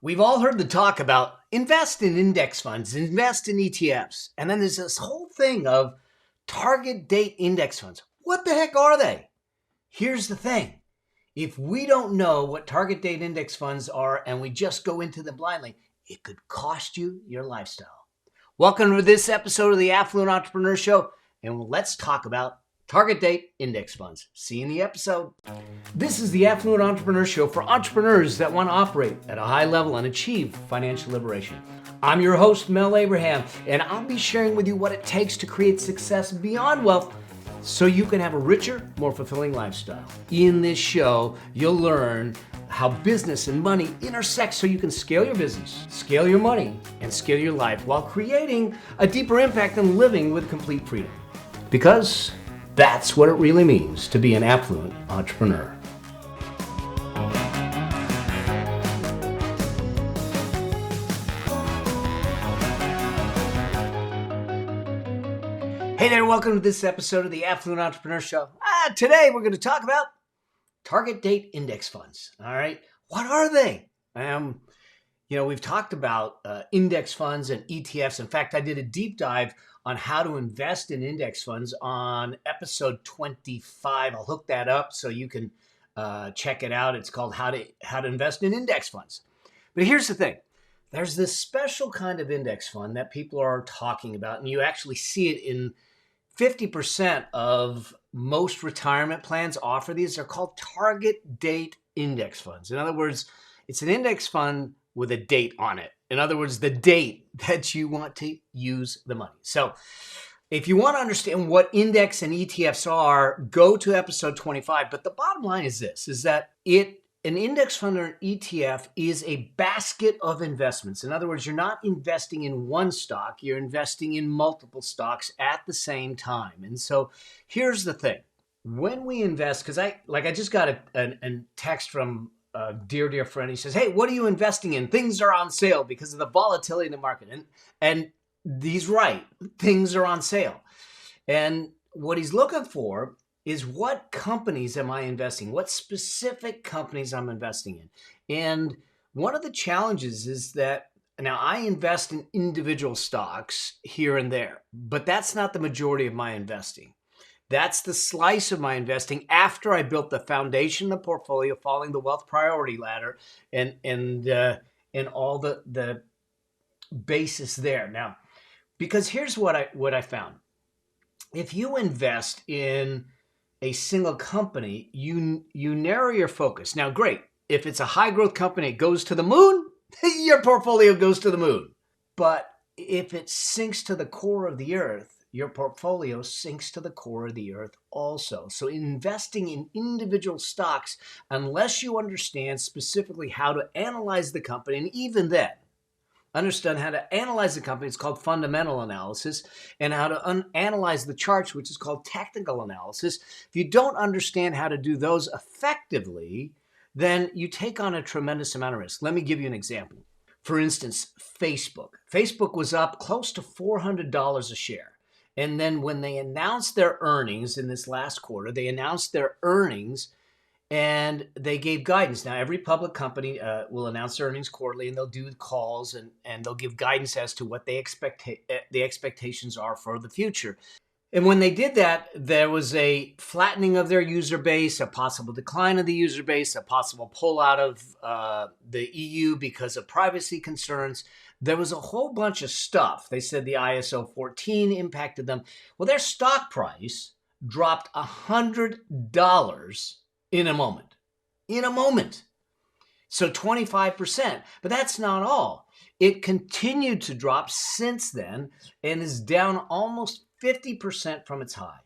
We've all heard the talk about invest in index funds, invest in ETFs. And then there's this whole thing of target date index funds. What the heck are they? Here's the thing. If we don't know what target date index funds are and we just go into them blindly, it could cost you your lifestyle. Welcome to this episode of the Affluent Entrepreneur Show, and let's talk about target date index funds. See you in the episode. This is the Affluent Entrepreneur Show for entrepreneurs that want to operate at a high level and achieve financial liberation. I'm your host, Mel Abraham, and I'll be sharing with you what it takes to create success beyond wealth so you can have a richer, more fulfilling lifestyle. In this show, you'll learn how business and money intersect so you can scale your business, scale your money, and scale your life while creating a deeper impact and living with complete freedom. Because that's what it really means to be an affluent entrepreneur. Hey there, welcome to this episode of the Affluent Entrepreneur Show. Today we're going to talk about target date index funds. All right, what are they? We've talked about index funds and ETFs. In fact, I did a deep dive on how to invest in index funds on episode 25. I'll hook that up so you can check it out. It's called How to Invest in Index Funds. But here's the thing. There's this special kind of index fund that people are talking about, and you actually see it in 50% of most retirement plans offer these. They're called target date index funds. In other words, it's an index fund with a date on it. In other words, the date that you want to use the money. So if you want to understand what index and ETFs are, go to episode 25. But the bottom line is this, is that an index fund or an ETF is a basket of investments. In other words, you're not investing in one stock, you're investing in multiple stocks at the same time. And so here's the thing. When we invest, because I just got a text from a dear friend. He says, hey, what are you investing in? Things are on sale because of the volatility in the market. And he's right. Things are on sale. And what he's looking for is what companies am I investing? What specific companies I'm investing in? And one of the challenges is that now I invest in individual stocks here and there, but that's not the majority of my investing. That's the slice of my investing after I built the foundation of the portfolio, following the wealth priority ladder and all the basis there. Now, because here's what I found. If you invest in a single company, you narrow your focus. Now, great. If it's a high growth company, it goes to the moon, your portfolio goes to the moon. But if it sinks to the core of the earth, your portfolio sinks to the core of the earth also. So investing in individual stocks, unless you understand specifically how to analyze the company, and even then, understand how to analyze the company, it's called fundamental analysis, and how to analyze the charts, which is called technical analysis. If you don't understand how to do those effectively, then you take on a tremendous amount of risk. Let me give you an example. For instance, Facebook. Facebook was up close to $400 a share. And then when they announced their earnings in this last quarter, they announced their earnings and they gave guidance. Now, every public company will announce their earnings quarterly, and they'll do calls and they'll give guidance as to what the expectations are for the future. And when they did that, there was a flattening of their user base, a possible decline of the user base, a possible pull out of the EU because of privacy concerns. There was a whole bunch of stuff. They said the ISO 14 impacted them. Well, their stock price dropped $100 in a moment. In a moment. So 25%. But that's not all. It continued to drop since then and is down almost 50% from its high.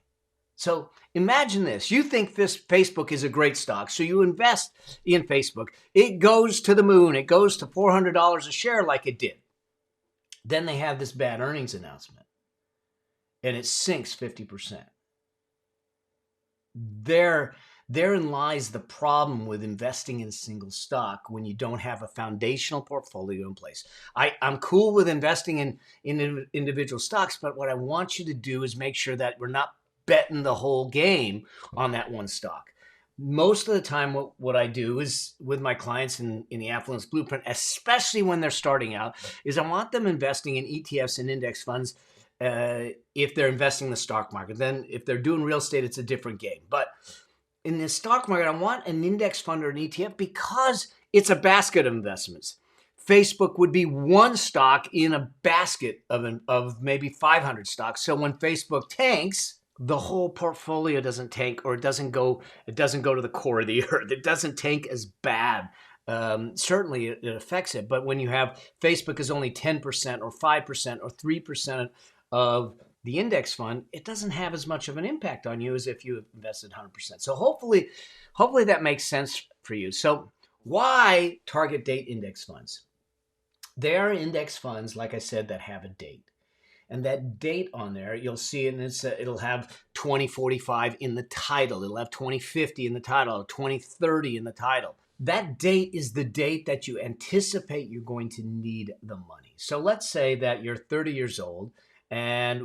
So imagine this. You think this Facebook is a great stock, so you invest in Facebook. It goes to the moon. It goes to $400 a share like it did. Then they have this bad earnings announcement, and it sinks 50%. Therein lies the problem with investing in a single stock when you don't have a foundational portfolio in place. I'm cool with investing in individual stocks, but what I want you to do is make sure that we're not betting the whole game on that one stock. most of the time what I do is with my clients in the Affluence Blueprint, especially when they're starting out, is I want them investing in ETFs and index funds if they're investing in the stock market. Then if they're doing real estate, it's a different game. But in the stock market, I want an index fund or an ETF because it's a basket of investments. Facebook would be one stock in a basket of maybe 500 stocks. So when Facebook tanks, the whole portfolio doesn't tank, or it doesn't go to the core of the earth. It doesn't tank as bad. Certainly it affects it. But when you have Facebook is only 10% or 5% or 3% of the index fund, it doesn't have as much of an impact on you as if you invested 100%. So hopefully that makes sense for you. So why target date index funds? They are index funds, like I said, that have a date. And that date on there, you'll see it, and it'll have 2045 in the title. It'll have 2050 in the title, 2030 in the title. That date is the date that you anticipate you're going to need the money. So let's say that you're 30 years old, and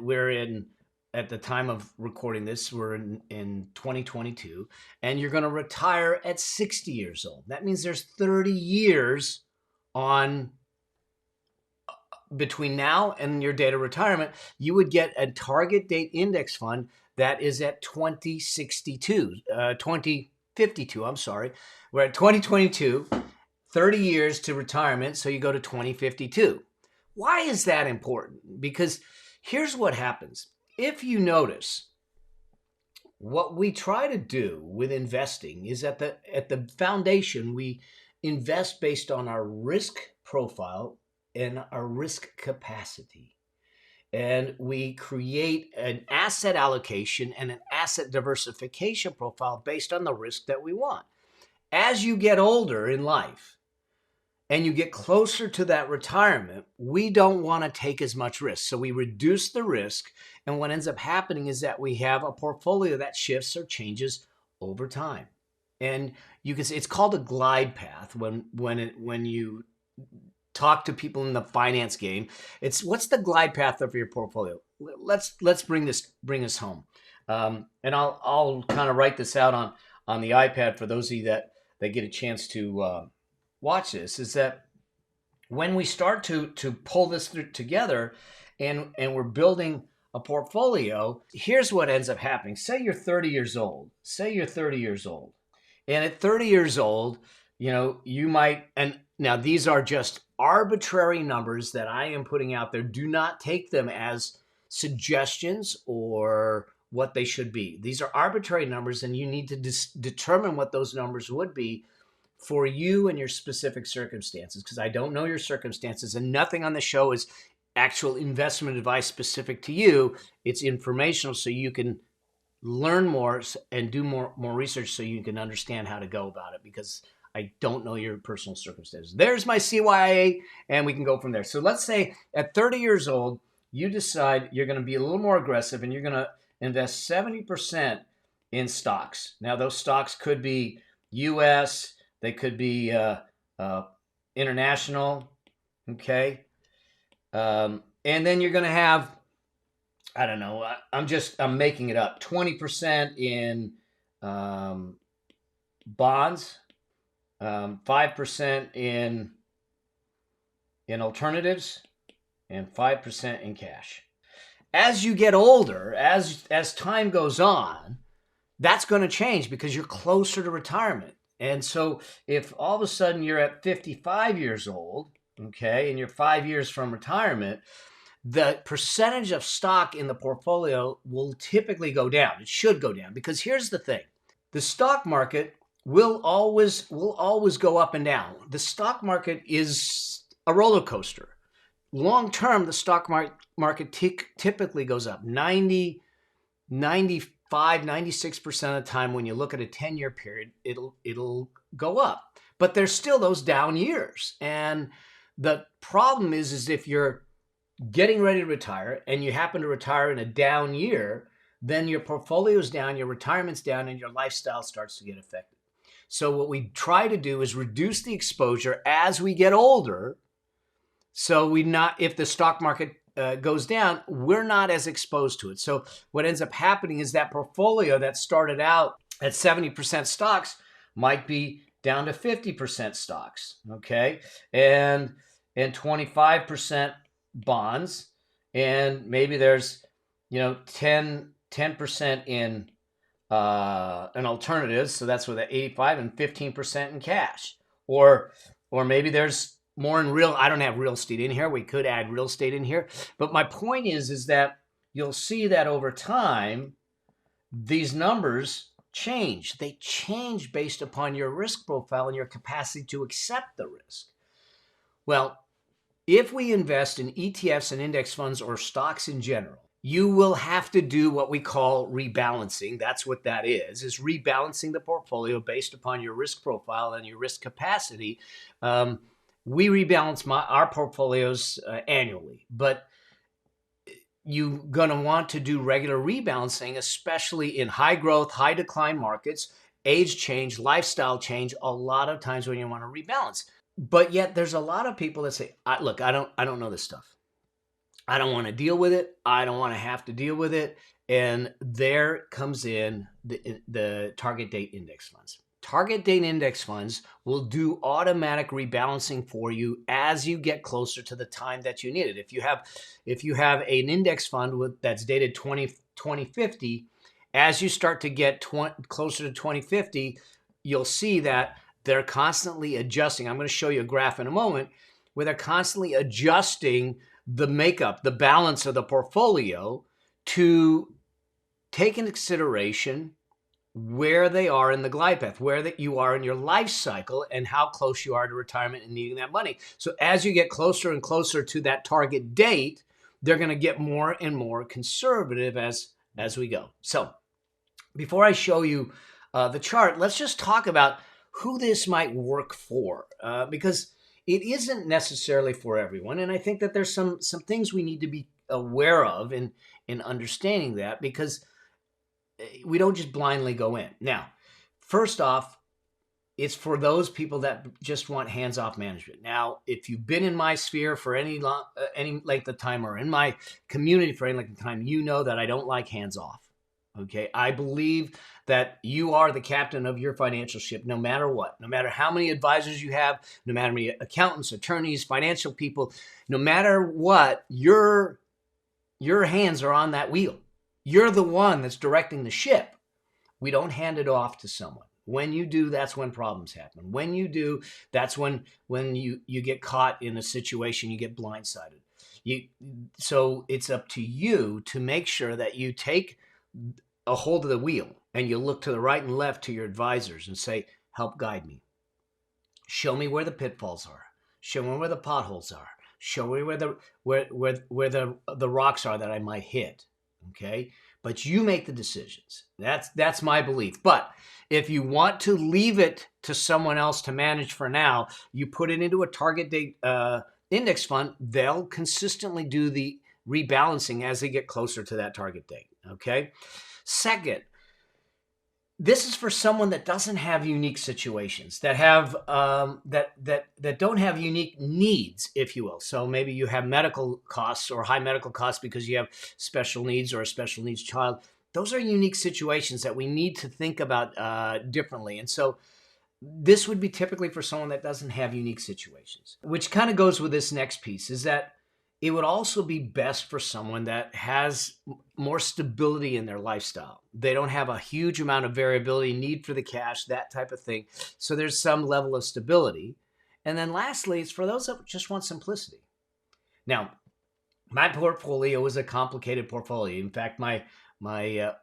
at the time of recording this, we're in 2022, and you're going to retire at 60 years old. That means there's 30 years on between now and your date of retirement. You would get a target date index fund that is at 2052, I'm sorry. We're at 2022, 30 years to retirement, so you go to 2052. Why is that important? Because here's what happens. If you notice, what we try to do with investing is at the foundation, we invest based on our risk profile and our risk capacity. And we create an asset allocation and an asset diversification profile based on the risk that we want. As you get older in life and you get closer to that retirement, we don't want to take as much risk. So we reduce the risk. And what ends up happening is that we have a portfolio that shifts or changes over time. And you can see it's called a glide path when you talk to people in the finance game. It's what's the glide path of your portfolio? Let's bring us home. And I'll kind of write this out on the iPad for those of you that get a chance to watch this. Is that when we start to pull this together and we're building a portfolio, here's what ends up happening. Say you're 30 years old. And at 30 years old, you might, and now these are just arbitrary numbers that I am putting out there. Do not take them as suggestions or what they should be. These are arbitrary numbers, and you need to determine what those numbers would be for you and your specific circumstances, because I don't know your circumstances, and nothing on the show is actual investment advice specific to you. It's informational so you can learn more and do more research so you can understand how to go about it, because I don't know your personal circumstances. There's my CYA, and we can go from there. So let's say at 30 years old, you decide you're going to be a little more aggressive and you're going to invest 70% in stocks. Now, those stocks could be U.S., they could be international, okay? And then you're going to have, I don't know, I'm making it up, 20% in bonds, 5% in alternatives, and 5% in cash. As you get older, as time goes on, that's going to change because you're closer to retirement. And so if all of a sudden you're at 55 years old, okay, and you're 5 years from retirement, the percentage of stock in the portfolio will typically go down. It should go down, because here's the thing. The stock market will always go up and down. The stock market is a roller coaster. Long term, the stock market typically goes up 90, 95, 96% of the time. When you look at a 10-year period, it'll go up. But there's still those down years. And the problem is if you're getting ready to retire and you happen to retire in a down year, then your portfolio's down, your retirement's down, and your lifestyle starts to get affected. So what we try to do is reduce the exposure as we get older. So if the stock market goes down, we're not as exposed to it. So what ends up happening is that portfolio that started out At 70% stocks might be down to 50% stocks, okay? And 25% bonds, and maybe there's 10% in an alternatives, so that's with an 85, and 15% in cash. Or maybe there's more in real. I don't have real estate in here. We could add real estate in here, but my point is that you'll see that over time these numbers change. They change based upon your risk profile and your capacity to accept the risk. Well, if we invest in ETFs and index funds or stocks in general, you will have to do what we call rebalancing. That's what that is rebalancing the portfolio based upon your risk profile and your risk capacity. We rebalance our portfolios annually, but you're going to want to do regular rebalancing, especially in high growth, high decline markets, age change, lifestyle change, a lot of times when you want to rebalance. But yet there's a lot of people that say, look, I don't know this stuff. I don't want to deal with it. I don't want to have to deal with it. And there comes in the target date index funds. Target date index funds will do automatic rebalancing for you as you get closer to the time that you need it. If you have an index fund that's dated 2050, as you start to get closer to 2050, you'll see that they're constantly adjusting. I'm going to show you a graph in a moment where they're constantly adjusting the makeup, the balance of the portfolio to take into consideration where they are in the glide path, where that you are in your life cycle, and how close you are to retirement and needing that money. So as you get closer and closer to that target date, they're going to get more and more conservative as we go. So before I show you the chart, let's just talk about who this might work for, because it isn't necessarily for everyone. And I think that there's some things we need to be aware of in understanding that, because we don't just blindly go in. Now, first off, it's for those people that just want hands-off management. Now, if you've been in my sphere for any length of time, or in my community for any length of time, you know that I don't like hands-off. Okay, I believe that you are the captain of your financial ship, no matter what, no matter how many advisors you have, no matter how many accountants, attorneys, financial people, no matter what, your hands are on that wheel. You're the one that's directing the ship. We don't hand it off to someone. When you do, that's when problems happen. When you do, that's when you get caught in a situation, you get blindsided. So it's up to you to make sure that you take a hold of the wheel and you look to the right and left to your advisors and say, help guide me. Show me where the pitfalls are. Show me where the potholes are. Show me where the rocks are that I might hit. Okay? But you make the decisions. That's my belief. But if you want to leave it to someone else to manage for now, you put it into a target date index fund. They'll consistently do the rebalancing as they get closer to that target date. Okay? Second, this is for someone that doesn't have unique situations, that have that don't have unique needs, if you will. So maybe you have medical costs or high medical costs because you have special needs or a special needs child. Those are unique situations that we need to think about differently. And so this would be typically for someone that doesn't have unique situations, which kind of goes with this next piece, is that it would also be best for someone that has more stability in their lifestyle. They don't have a huge amount of variability, need for the cash, that type of thing. So there's some level of stability. And then lastly, it's for those that just want simplicity. Now, my portfolio is a complicated portfolio. In fact, my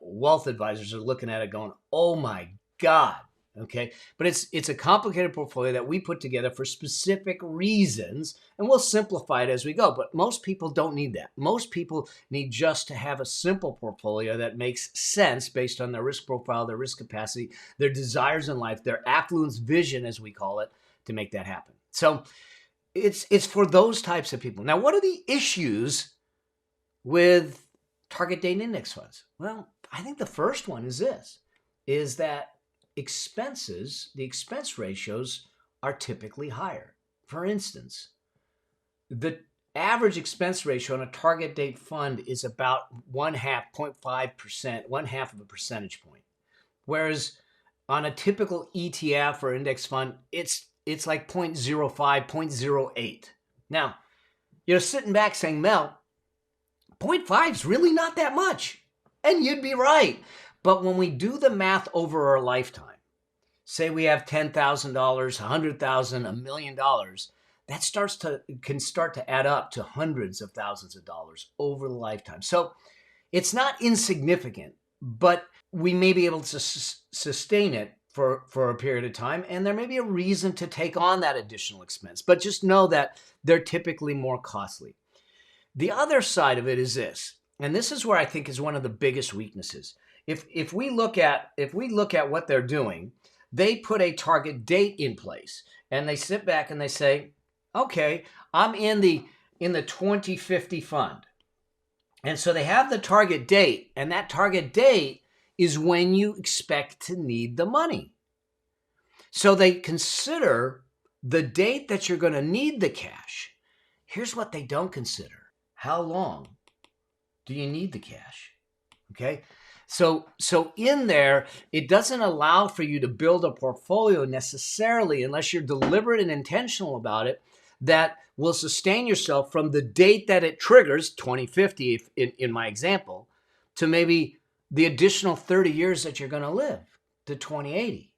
wealth advisors are looking at it going, oh my God. Okay, but it's a complicated portfolio that we put together for specific reasons, and we'll simplify it as we go. But most people don't need that. Most people need just to have a simple portfolio that makes sense based on their risk profile, their risk capacity, their desires in life, their affluence vision, as we call it, to make that happen. So it's for those types of people. Now, what are the issues with target date index funds? Well, I think the first one is this, is that the expense ratios are typically higher. For instance, the average expense ratio on a target date fund is about 0.5%, 0.5 of a percentage point. Whereas on a typical ETF or index fund, it's like 0.05, 0.08. Now, you're sitting back saying, Mel, 0.5 is really not that much. And you'd be right. But when we do the math over our lifetime, say we have $10,000, $100,000, $1 million, that can start to add up to hundreds of thousands of dollars over the lifetime. So it's not insignificant, but we may be able to sustain it for a period of time, and there may be a reason to take on that additional expense. But just know that they're typically more costly. The other side of it is this, and this is where I think is one of the biggest weaknesses. If we look at what they're doing, they put a target date in place, and they sit back and they say, okay, I'm in the 2050 fund. And so they have the target date, and that target date is when you expect to need the money. So they consider the date that you're going to need the cash. Here's what they don't consider. How long do you need the cash? Okay? So in there, it doesn't allow for you to build a portfolio necessarily, unless you're deliberate and intentional about it, that will sustain yourself from the date that it triggers, 2050 if in my example, to maybe the additional 30 years that you're going to live to 2080.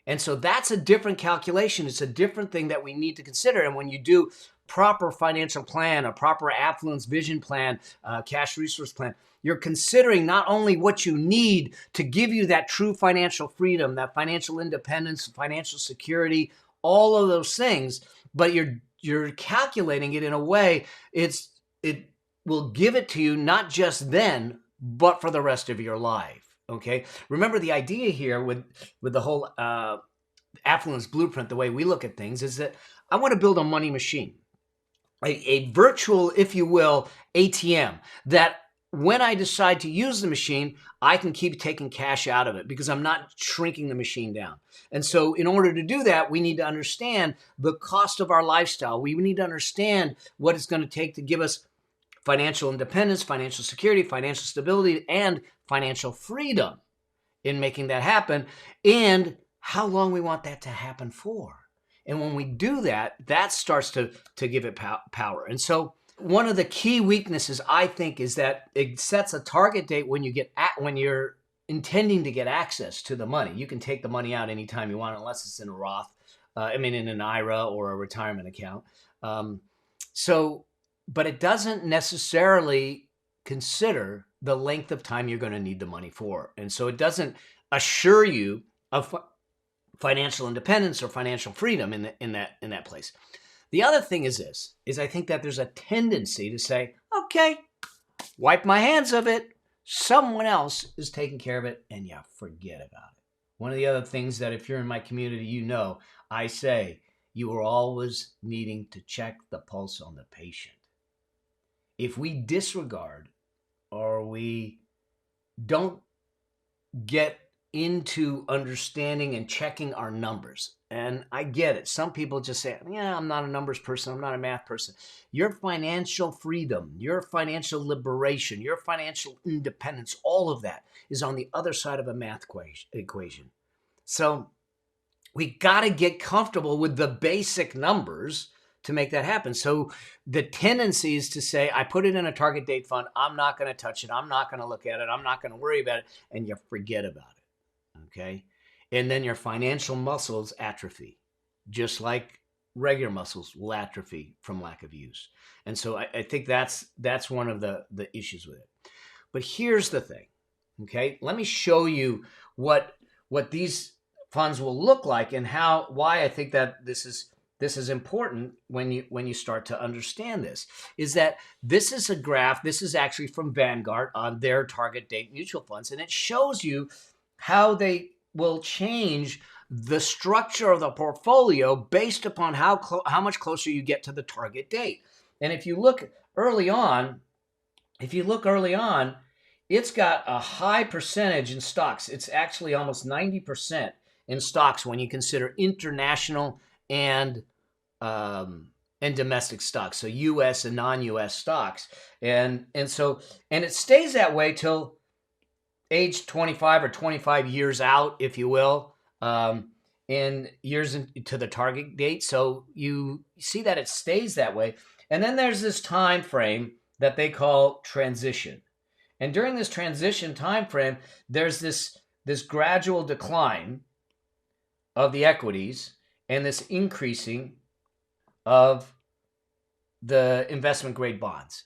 And so that's a different calculation. It's a different thing that we need to consider. And when you do proper financial plan, a proper affluence vision plan, cash resource plan, you're considering not only what you need to give you that true financial freedom, that financial independence, financial security, all of those things, but you're calculating it in a way it will give it to you not just then, but for the rest of your life. Okay. Remember, the idea here with the whole affluence blueprint, the way we look at things, is that I want to build a money machine, a virtual, if you will, ATM, that when I decide to use the machine, I can keep taking cash out of it because I'm not shrinking the machine down. And so in order to do that, we need to understand the cost of our lifestyle. We need to understand what it's going to take to give us financial independence, financial security, financial stability, and financial freedom in making that happen, and how long we want that to happen for. And when we do that, that starts to give it power. And so one of the key weaknesses, I think, is that it sets a target date when you're intending to get access to the money. You can take the money out anytime you want, unless it's in a Roth, in an IRA or a retirement account. But it doesn't necessarily consider the length of time you're going to need the money for. And so it doesn't assure you of financial independence or financial freedom in that place. The other thing is this, is I think that there's a tendency to say, okay, wipe my hands of it. Someone else is taking care of it, and you forget about it. One of the other things that if you're in my community, I say you are always needing to check the pulse on the patient. If we disregard or we don't get into understanding and checking our numbers, and I get it. Some people just say, yeah, I'm not a numbers person. I'm not a math person. Your financial freedom, your financial liberation, your financial independence, all of that is on the other side of a math equation. So we got to get comfortable with the basic numbers to make that happen. So the tendency is to say, I put it in a target date fund. I'm not going to touch it. I'm not going to look at it. I'm not going to worry about it. And you forget about it. Okay. And then your financial muscles atrophy, just like regular muscles will atrophy from lack of use. And so I think that's one of the issues with it. But here's the thing. Okay. Let me show you what these funds will look like and why I think that this is important when you start to understand this, is that this is a graph. This is actually from Vanguard on their target date mutual funds. And it shows you how they will change the structure of the portfolio based upon how much closer you get to the target date. And if you look early on, it's got a high percentage in stocks. It's actually almost 90% in stocks when you consider international and domestic stocks, so U.S. and non-U.S. stocks, and it stays that way till age 25 or 25 years out, if you will, in years to the target date. So you see that it stays that way. And then there's this time frame that they call transition. And during this transition time frame, there's this gradual decline of the equities and this increasing of the investment grade bonds.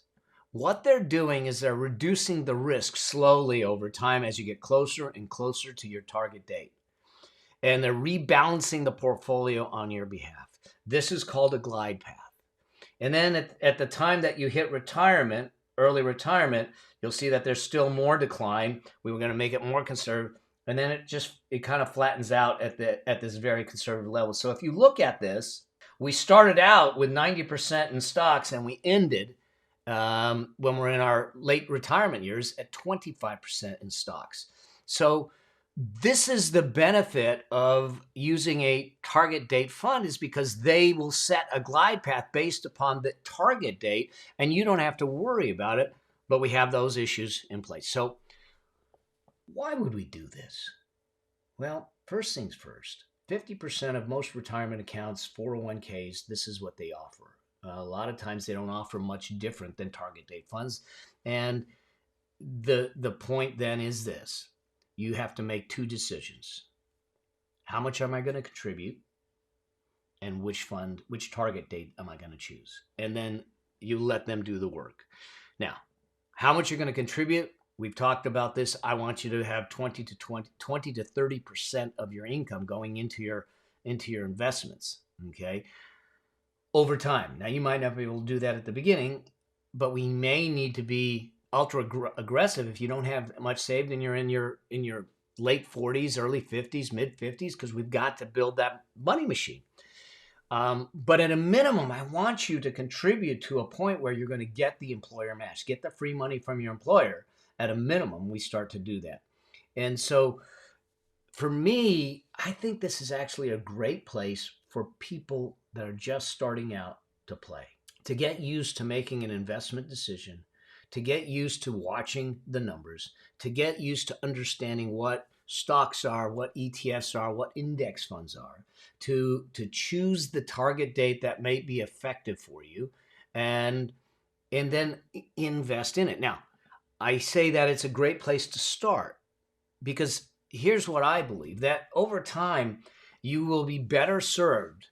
What they're doing is they're reducing the risk slowly over time as you get closer and closer to your target date. And they're rebalancing the portfolio on your behalf. This is called a glide path. And then at the time that you hit retirement, early retirement, you'll see that there's still more decline. We were going to make it more conservative. And then it kind of flattens out at this very conservative level. So if you look at this, we started out with 90% in stocks and we ended when we're in our late retirement years at 25% in stocks. So this is the benefit of using a target date fund, is because they will set a glide path based upon the target date and you don't have to worry about it, but we have those issues in place. So why would we do this? Well, first things first, 50% of most retirement accounts, 401ks, this is what they offer. A lot of times they don't offer much different than target date funds. And the point then is this. You have to make two decisions. How much am I going to contribute? And which target date am I going to choose? And then you let them do the work. Now, how much you're going to contribute? We've talked about this. I want you to have 20 to 30% of your income going into your investments, okay? Over time. Now, you might not be able to do that at the beginning, but we may need to be ultra aggressive if you don't have much saved and you're in your late 40s, early 50s, mid 50s, because we've got to build that money machine. But at a minimum, I want you to contribute to a point where you're going to get the employer match, get the free money from your employer. At a minimum, we start to do that. And so for me, I think this is actually a great place for people that are just starting out to play, to get used to making an investment decision, to get used to watching the numbers, to get used to understanding what stocks are, what ETFs are, what index funds are, to choose the target date that may be effective for you, and then invest in it. Now, I say that it's a great place to start because here's what I believe, that over time, you will be better served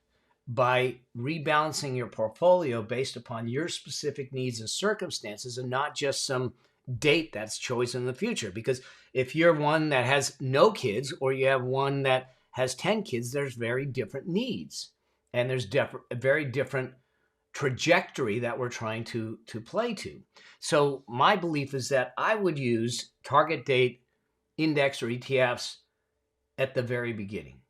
by rebalancing your portfolio based upon your specific needs and circumstances and not just some date that's chosen in the future. Because if you're one that has no kids or you have one that has 10 kids, there's very different needs and there's a very different trajectory that we're trying to play to. So my belief is that I would use target date index or ETFs at the very beginning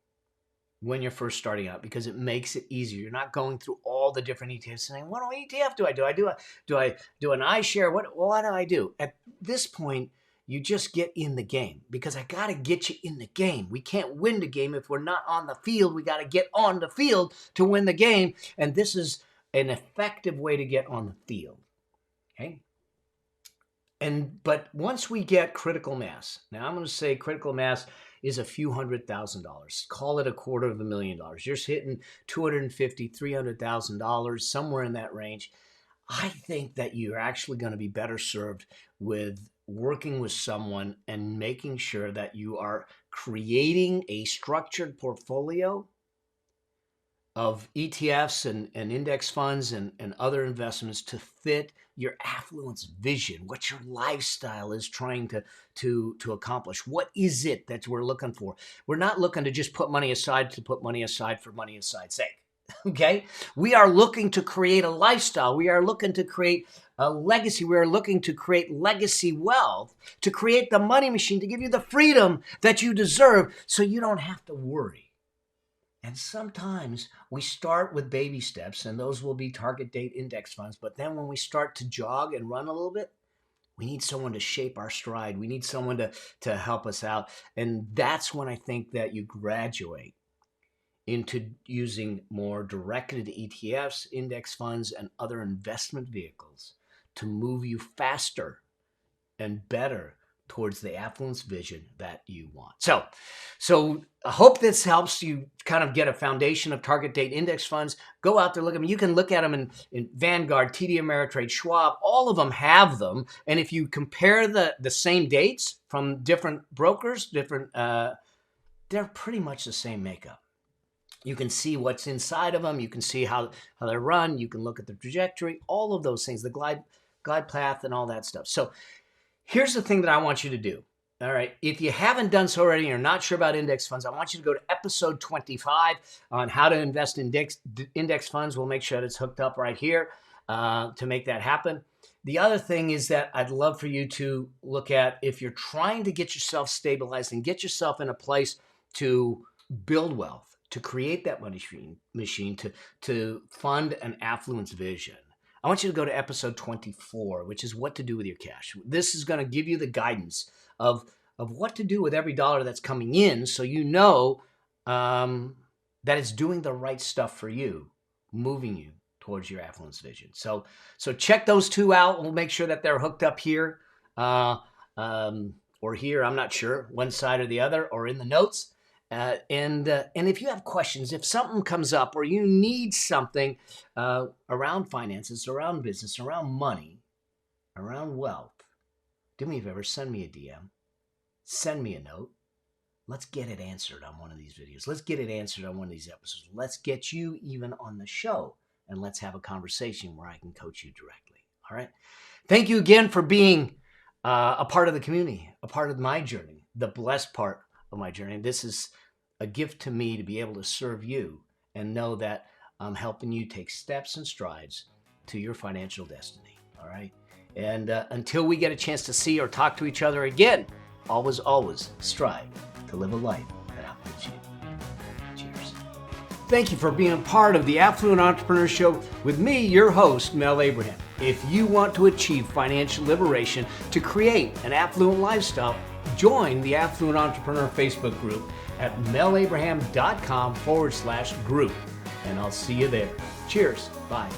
when you're first starting out, because it makes it easier. You're not going through all the different ETFs saying, what ETF do I do? Do I do an iShare? What do I do? At this point, you just get in the game, because I got to get you in the game. We can't win the game if we're not on the field. We got to get on the field to win the game. And this is an effective way to get on the field. Okay. But once we get critical mass, now I'm going to say critical mass is a few $100,000. Call it $250,000. You're hitting $250,000, $300,000, somewhere in that range. I think that you're actually going to be better served with working with someone and making sure that you are creating a structured portfolio of ETFs and index funds and other investments to fit your affluence vision, what your lifestyle is trying to accomplish. What is it that we're looking for? We're not looking to just put money aside to put money aside for money aside's sake. Okay? We are looking to create a lifestyle. We are looking to create a legacy. We are looking to create legacy wealth, to create the money machine, to give you the freedom that you deserve so you don't have to worry. And sometimes we start with baby steps, and those will be target date index funds. But then when we start to jog and run a little bit, we need someone to shape our stride. We need someone to help us out. And that's when I think that you graduate into using more directed ETFs, index funds, and other investment vehicles to move you faster and better towards the affluence vision that you want. So I hope this helps you kind of get a foundation of target date index funds. Go out there, look at them. You can look at them in Vanguard, TD Ameritrade, Schwab. All of them have them. And if you compare the same dates from different brokers, they're pretty much the same makeup. You can see what's inside of them. You can see how they're run. You can look at the trajectory, all of those things, the glide path and all that stuff. So here's the thing that I want you to do. All right. If you haven't done so already and you're not sure about index funds, I want you to go to episode 25 on how to invest in index funds. We'll make sure that it's hooked up right here to make that happen. The other thing is that I'd love for you to look at, if you're trying to get yourself stabilized and get yourself in a place to build wealth, to create that money machine, to fund an affluence vision, I want you to go to episode 24, which is what to do with your cash. This is going to give you the guidance of what to do with every dollar that's coming in, so you know that it's doing the right stuff for you, moving you towards your affluence vision. So check those two out. We'll make sure that they're hooked up here or here. I'm not sure, one side or the other, or in the notes. And if you have questions, if something comes up or you need something around finances, around business, around money, around wealth, do me a favor, send me a DM, send me a note. Let's get it answered on one of these videos. Let's get it answered on one of these episodes. Let's get you even on the show, and let's have a conversation where I can coach you directly. All right. Thank you again for being a part of the community, a part of my journey, the blessed part of my journey. This is a gift to me to be able to serve you and know that I'm helping you take steps and strides to your financial destiny. All right. And until we get a chance to see or talk to each other again, always strive to live a life that outlives you. Cheers. Thank you for being a part of the Affluent Entrepreneur Show with me, your host, Mel Abraham. If you want to achieve financial liberation to create an affluent lifestyle, join the Affluent Entrepreneur Facebook group at melabraham.com/group. And I'll see you there. Cheers. Bye.